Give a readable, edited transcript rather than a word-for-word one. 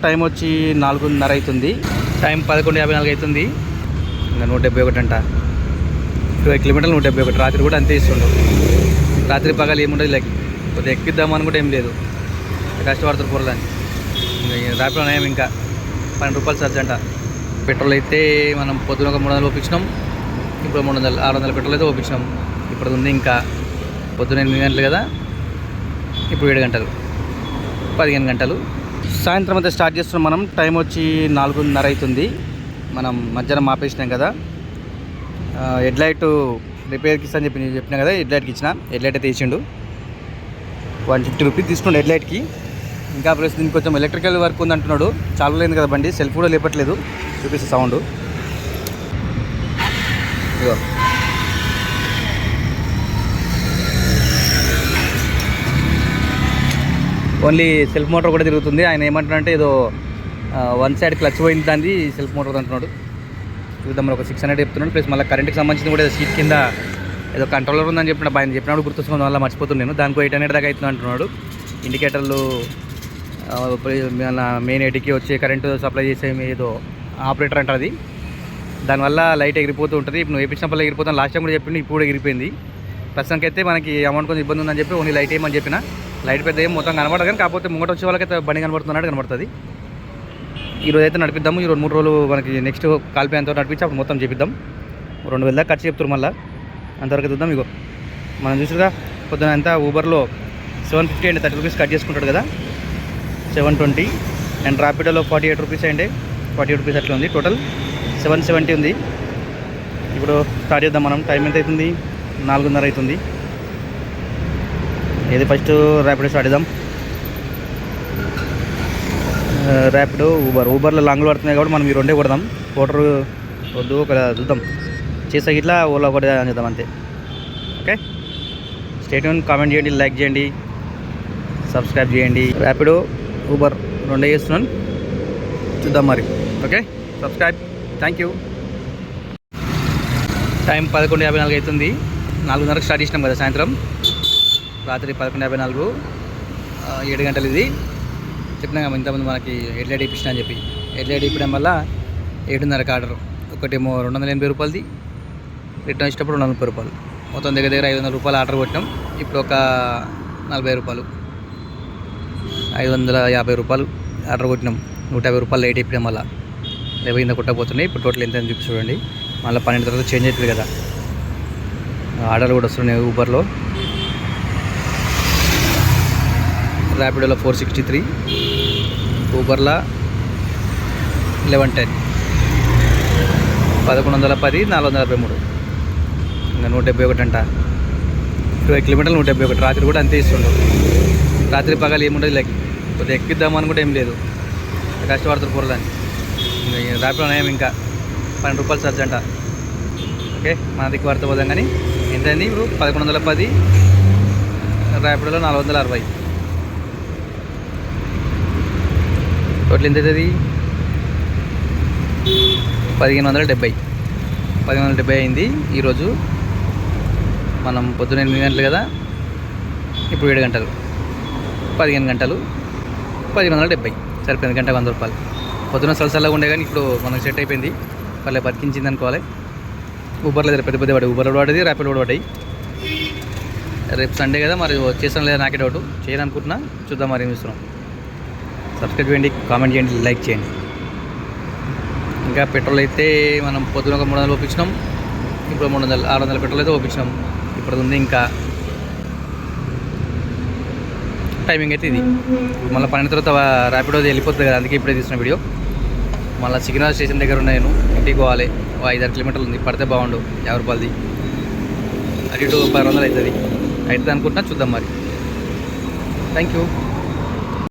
Time వచ్చి 4:30 అవుతుంది. Time 11:54 అవుతుంది. ఇంకా 171 అంట. 20 కిలోమీటర్లు 171. రాత్రి కూడా అంతే ఇస్తుండు. రాత్రి పగలు ఏముండదు. ఇలా కొద్దిగా ఎక్కిద్దామని కూడా ఏం లేదు. కష్టపడుతున్నారు పూరదాన్ని. ర్యాపిడో నయం ఇంకా 12 రూపాయలు ఛార్జ్ అంట. పెట్రోల్ అయితే మనం పొద్దున ఒక 300 ఒప్పించినాం. ఇప్పుడు 600 పెట్రోల్ అయితే ఒప్పించినాం. ఇప్పుడు ఉంది ఇంకా పొద్దున 8 గంటలు కదా, ఇప్పుడు 7 గంటలు, 15 గంటలు. సాయంత్రం అయితే స్టార్ట్ చేస్తున్నాం మనం. టైం వచ్చి 4:30 అవుతుంది. మనం మధ్యాహ్నం ఆపేసినాం కదా. హెడ్ లైట్ రిపేర్కి ఇస్తా అని చెప్పినా కదా. హెడ్ లైట్కి ఇచ్చిన. హెడ్ లైట్ అయితే ఇచ్చిండు. 150 రూపీస్ తీసుకుండు హెడ్ లైట్కి. ఇంకా ప్లస్ దీనికి కొంచెం ఎలక్ట్రికల్ వర్క్ ఉంది అంటున్నాడు. చాలా లేదు కదా బండి, సెల్ఫ్ కూడా లేపట్లేదు. చూపిస్తే సౌండ్ ఇగో. ఓన్లీ సెల్ఫ్ మోటార్ కూడా తిరుగుతుంది. ఆయన ఏమంటున్నాడంటే ఏదో 1 సైడ్ క్లచ్ పోయింది, దాన్ని సెల్ఫ్ మోటార్ అంటున్నాడు. చూద్దాం, మరి ఒక 600 చెప్తున్నాడు. ప్లస్ మళ్ళీ కరెంట్కి సంబంధించిన కూడా సీట్ కింద ఏదో కంట్రోలర్ ఉందని చెప్పిన ఆయన చెప్పినప్పుడు గుర్తొచ్చుకుని వల్ల మర్చిపోతున్నాను. దానికి 800 దాకా అవుతుంది అంటున్నాడు. ఇండికేటర్లు మన మెయిన్ ఎడికి వచ్చే కరెంటు సప్లై చేసే ఏదో ఆపరేటర్ అంటారు అది. దానివల్ల లైట్ ఎగిరిపోతూ ఉంటుంది. ఇప్పుడు నువ్వు వేయించినప్పుడు ఎగిరిపోతాను. లాస్ట్ టైం కూడా చెప్పింది, ఇప్పుడు కూడా ఎగిరిపోయింది. ప్రస్తుతానికి అయితే మనకి అమౌంట్ కొంచెం ఇబ్బంది ఉందని చెప్పి ఓన్లీ లైట్ ఏమని చెప్పిన. లైట్ పెద్ద ఏం మొత్తం కనబడదు, కానీ కాకపోతే ముంగట వచ్చే వాళ్ళకైతే బండి కనబడుతున్నట్టు కనబడుతుంది. ఈరోజు అయితే నడిపిద్దాము. ఈ 2-3 రోజులు మనకి నెక్స్ట్ కాల్పేంతో నడిపించి అప్పుడు మొత్తం చేపిద్దాం. 2000 దాకా ఖర్చు చెప్తారు. మళ్ళీ అంతవరకు చూద్దాం. ఇగో మనం చూసుగా పొద్దున అంతా ఊబర్లో 750 అండి, 30 రూపీస్ కట్ చేసుకుంటాడు కదా, 720. అండ్ ర్యాపిడోలో 48 రూపీస్ అండి, 48 రూపీస్ అట్లా ఉంది. టోటల్ 770 ఉంది. ఇప్పుడు స్టార్ట్ చేద్దాం మనం. టైం ఎంత అవుతుంది? 4:30 అవుతుంది. ఏది ఫస్ట్ ర్యాపిడో స్టార్ట్ చేద్దాం. ర్యాపిడో, ఊబర్లో లాంగ్లో పడుతున్నాయి కాబట్టి మనం ఈ రెండే కొడదాం. కోటర్ వద్దు, ఒక చూద్దాం చేసా ఇట్లా ఓలా ఒకటి చేద్దాం అంతే. Okay, stay tune. కామెంట్ చేయండి, లైక్ చేయండి, సబ్స్క్రైబ్ చేయండి. ర్యాపిడో, ఊబర్ రెండే చేస్తున్నాను, చూద్దాం మరి. Okay, subscribe. Thank you. Time 11:54 అవుతుంది. 4:30 స్టార్ట్ చేసినాం కదా సాయంత్రం. రాత్రి 11:54, 7 గంటలు. ఇది చెప్పినా కదా ఇంతమంది మనకి హెడ్ లైట్ ఇప్పించిన అని చెప్పి. హెడ్ లైట్ ఇప్పడం వల్ల 7:30 ఆర్డర్. ఒకటేమో 280 రూపాయలది, రిటర్న్ ఇచ్చినప్పుడు 230 రూపాయలు. మొత్తం దగ్గర 500 రూపాయలు ఆర్డర్ కొట్టినాం. ఇప్పుడు ఒక 40 రూపాయలు, 550 రూపాయలు ఆర్డర్ కొట్టినాం. 150 రూపాయలు లైట్ ఇప్పడం వల్ల 50 కింద కొట్టకపోతున్నాయి. ఇప్పుడు టోటల్ ఎంత అని చెప్పి చూడండి. మళ్ళీ 12 తర్వాత చేంజ్ అవుతుంది కదా. ఆర్డర్ కూడా వస్తున్నాయి ఊబర్లో. ర్యాపిడోలో 463, ఊబర్లో 1110, 1110, 483, ఇంకా 171 అంట. 20 కిలోమీటర్లు 171. రాత్రి కూడా అంతే ఇస్తుండు. రాత్రి పగలు ఏముండదు. ఇలా కొద్దిగా ఎక్కిద్దామని కూడా ఏం లేదు. కష్టపడుతున్నారు పూరదాన్ని. ర్యాపిడో నయం ఇంకా 12 రూపాయలు ఛార్జ్ అంట. ఓకే, మన దిక్కు వాడితే పోదాం. కానీ ఎంతైంది ఇప్పుడు? 1110, ర్యాపిడోలో 460. టోటల్ ఎంత అవుతుంది? 1570. 1570 అయింది ఈరోజు. మనం పొద్దున 8 గంటలు కదా, ఇప్పుడు 7 గంటలు, 15 గంటలు, 1570. సరిపోయింది. గంటకు 100 రూపాయలు. పొద్దున సలసల్లాగా ఉండే కానీ ఇప్పుడు మనకు సెట్ అయిపోయింది. పర్లే, బతికించింది అనుకోవాలి. ఊబర్లో పెద్ద పెద్ద పడి, ఊబర్లో పడేది, ర్యాపిడో కూడా పడ్డాయి. రేపు సండే కదా, మరి చేస్తాం లేదా నాకే డౌట్. చేయను అనుకుంటున్నా, చూద్దాం మరి ఏమి ఇస్తున్నాం. సబ్స్క్రైబ్ చేయండి, కామెంట్ చేయండి, లైక్ చేయండి. ఇంకా పెట్రోల్ అయితే మనం పొద్దున ఒక 300 ఒప్పించినాం. ఇప్పుడు 600 పెట్రోల్ అయితే ఒప్పించినాం. ఇప్పుడు ఉంది ఇంకా టైమింగ్ అయితే ఇది. మళ్ళీ 12 తర్వాత ర్యాపిడో వెళ్ళిపోతుంది కదా, అందుకే ఇప్పుడే తీసిన వీడియో. మళ్ళీ సిగ్నల్ స్టేషన్ దగ్గర ఉన్నాయి. నేను ఇంటికి పోవాలి. 5-6 కిలోమీటర్లు ఉంది. పడితే బాగుండు. 50 రూపాయలది, అటు ఇటు 1000 అవుతుంది అనుకుంటున్నా, చూద్దాం మరి. Thank you.